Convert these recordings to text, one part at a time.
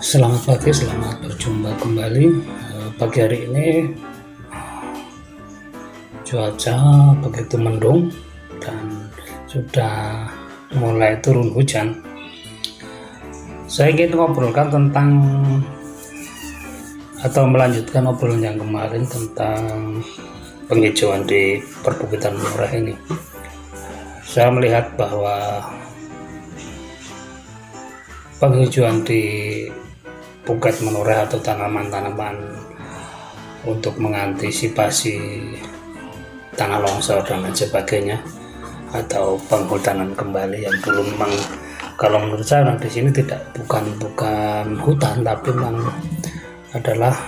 Selamat pagi, selamat berjumpa kembali. Pagi hari ini cuaca begitu mendung dan sudah mulai turun hujan. Saya ingin ngobrolkan tentang atau melanjutkan obrolan yang kemarin tentang penghijauan di perbukitan Menoreh ini. Saya melihat bahwa penghijauan di Bukit Menoreh atau tanaman-tanaman untuk mengantisipasi tanah longsor dan lain sebagainya, atau penghutanan kembali yang dulu memang kalau menurut saya di sini bukan hutan, tapi memang adalah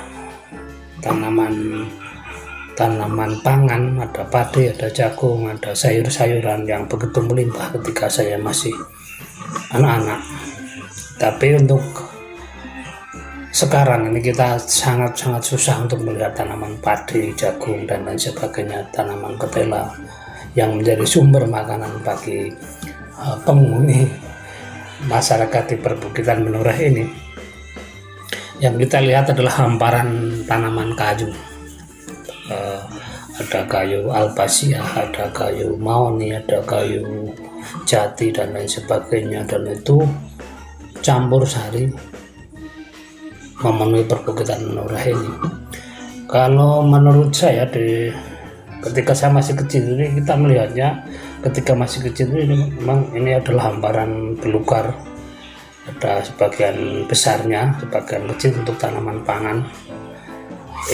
tanaman pangan, ada padi, ada jagung, ada sayur-sayuran yang begitu melimpah ketika saya masih anak-anak. Tapi untuk sekarang ini kita sangat-sangat susah untuk melihat tanaman padi, jagung, dan lain sebagainya, tanaman ketela yang menjadi sumber makanan bagi penghuni masyarakat di perbukitan Menoreh ini. Yang kita lihat adalah hamparan tanaman kayu. Ada kayu albasia, ada kayu mahoni, ada kayu jati, dan lain sebagainya, dan itu campur sari memenuhi perbukitan Menoreh ini. Kalau menurut saya ketika saya masih kecil ini, kita melihatnya ketika masih kecil ini memang ini adalah hamparan belukar, ada sebagian besarnya, sebagian kecil untuk tanaman pangan.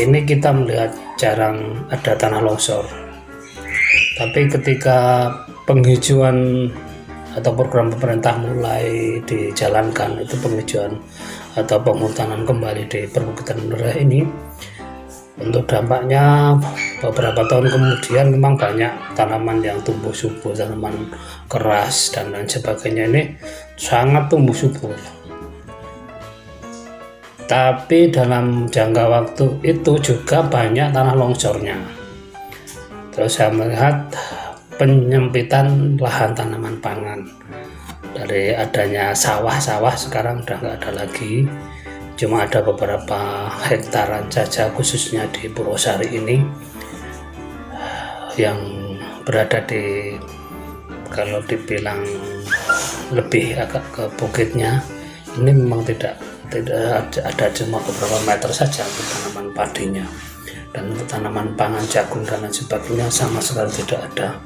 Ini kita melihat jarang ada tanah longsor. Tapi ketika penghijauan atau program pemerintah mulai dijalankan, itu penghijauan atau penghutanan kembali di perbukitan Menoreh ini, untuk dampaknya beberapa tahun kemudian memang banyak tanaman yang tumbuh subur, tanaman keras dan lain sebagainya ini sangat tumbuh subur. Tapi dalam jangka waktu itu juga banyak tanah longsornya. Terus saya melihat penyempitan lahan tanaman pangan. Dari adanya sawah-sawah sekarang udah nggak ada lagi, cuma ada beberapa hektaran saja, khususnya di Purwosari ini yang berada di, kalau dibilang lebih agak ke bukitnya, ini memang tidak ada, cuma beberapa meter saja untuk tanaman padinya, dan untuk tanaman pangan, jagung dan lain sebagainya sama sekali tidak ada.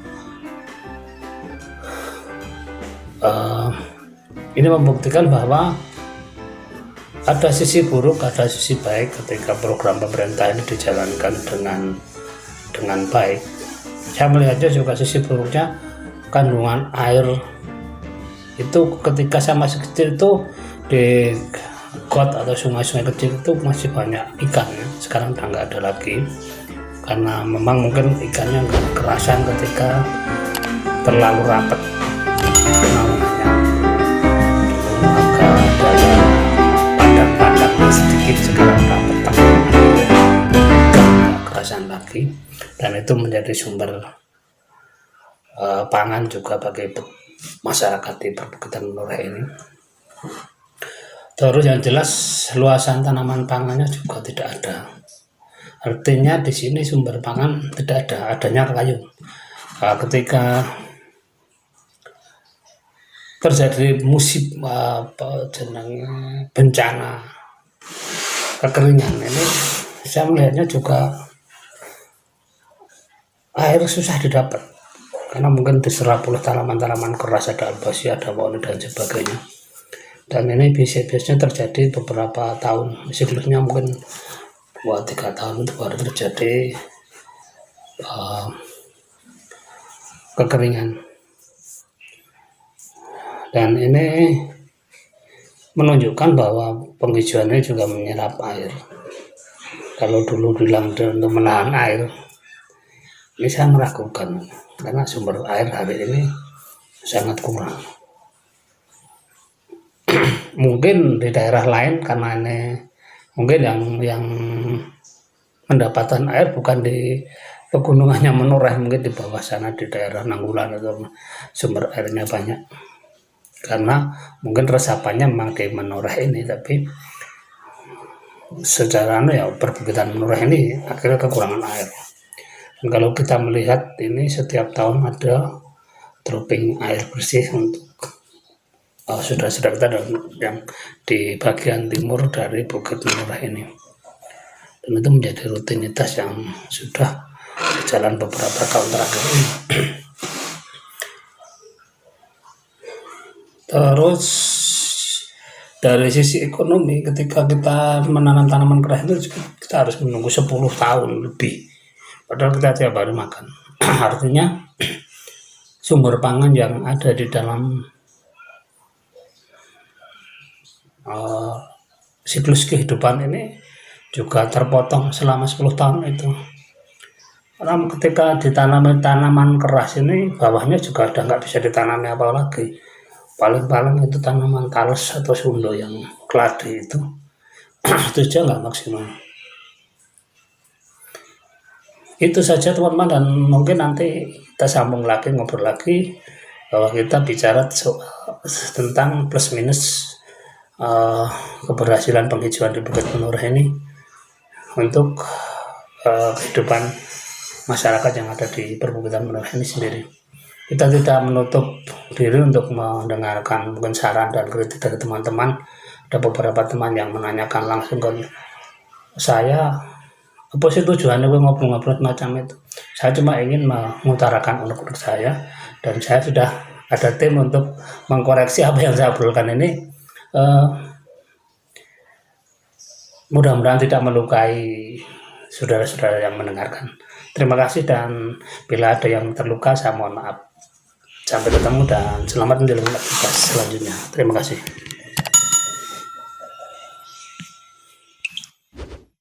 Ini membuktikan bahwa ada sisi buruk, ada sisi baik ketika program pemerintah ini dijalankan dengan baik. Saya melihatnya juga sisi buruknya, kandungan air itu ketika saya masih kecil itu di got atau sungai-sungai kecil itu masih banyak ikan, ya. Sekarang udah nggak ada lagi karena memang mungkin ikannya nggak kerasan ketika terlalu rapat. Sedikit, sekarang dapat kerasan lagi, dan itu menjadi sumber pangan juga bagi masyarakat di perbukitan Menoreh ini. Terus yang jelas luasan tanaman pangannya juga tidak ada. Artinya di sini sumber pangan tidak ada, adanya kayu. Ketika terjadi musim bencana kekeringan ini, saya melihatnya juga air susah didapat karena mungkin diserap oleh tanaman-tanaman keras, ada albasia, ada mahoni dan sebagainya. Dan ini biasanya terjadi beberapa tahun sebelumnya, mungkin 2-3 tahun itu baru terjadi kekeringan. Dan ini menunjukkan bahwa penghijauannya juga menyerap air. Kalau dulu bilang untuk menahan air, ini saya meragukan karena sumber air hari ini sangat kurang. Mungkin di daerah lain karena ini mungkin yang mendapatkan air bukan di pegunungannya Menoreh, mungkin di bawah sana di daerah Nanggulan atau sumber airnya banyak. Karena mungkin resapannya memang di Menoreh ini, tapi secara perbukitan Menurah ini akhirnya kekurangan air. Dan kalau kita melihat ini setiap tahun ada dropping air bersih untuk saudara-saudara kita yang di bagian timur dari Bukit Menurah ini, dan itu menjadi rutinitas yang sudah berjalan beberapa tahun terakhir ini. Terus dari sisi ekonomi, ketika kita menanam tanaman kerah itu kita harus menunggu 10 tahun lebih, padahal kita tiap hari makan. Artinya sumber pangan yang ada di dalam siklus kehidupan ini juga terpotong selama 10 tahun itu. Karena ketika ditanami tanaman keras ini, bawahnya juga udah nggak bisa ditanami apa lagi. Paling-paling itu tanaman talas atau sundo yang keladi itu aja nggak maksimal. Itu saja teman-teman, dan mungkin nanti kita sambung lagi, ngobrol lagi, bahwa kita bicara tentang plus minus keberhasilan penghijauan di Bukit Menurah ini untuk kehidupan masyarakat yang ada di perbukitan Menurah ini sendiri. Kita tidak menutup diri untuk mendengarkan mungkin saran dan kritik dari teman-teman. Ada beberapa teman yang menanyakan langsung ke saya, apa sih tujuannya gue ngobrol-ngobrol macam itu. Saya cuma ingin mengutarakan unek-unek saya, dan saya sudah ada tim untuk mengkoreksi apa yang saya obrolkan ini. Mudah-mudahan tidak melukai saudara-saudara yang mendengarkan. Terima kasih, dan bila ada yang terluka saya mohon maaf. Sampai ketemu dan selamat menjalankan tugas selanjutnya. Terima kasih.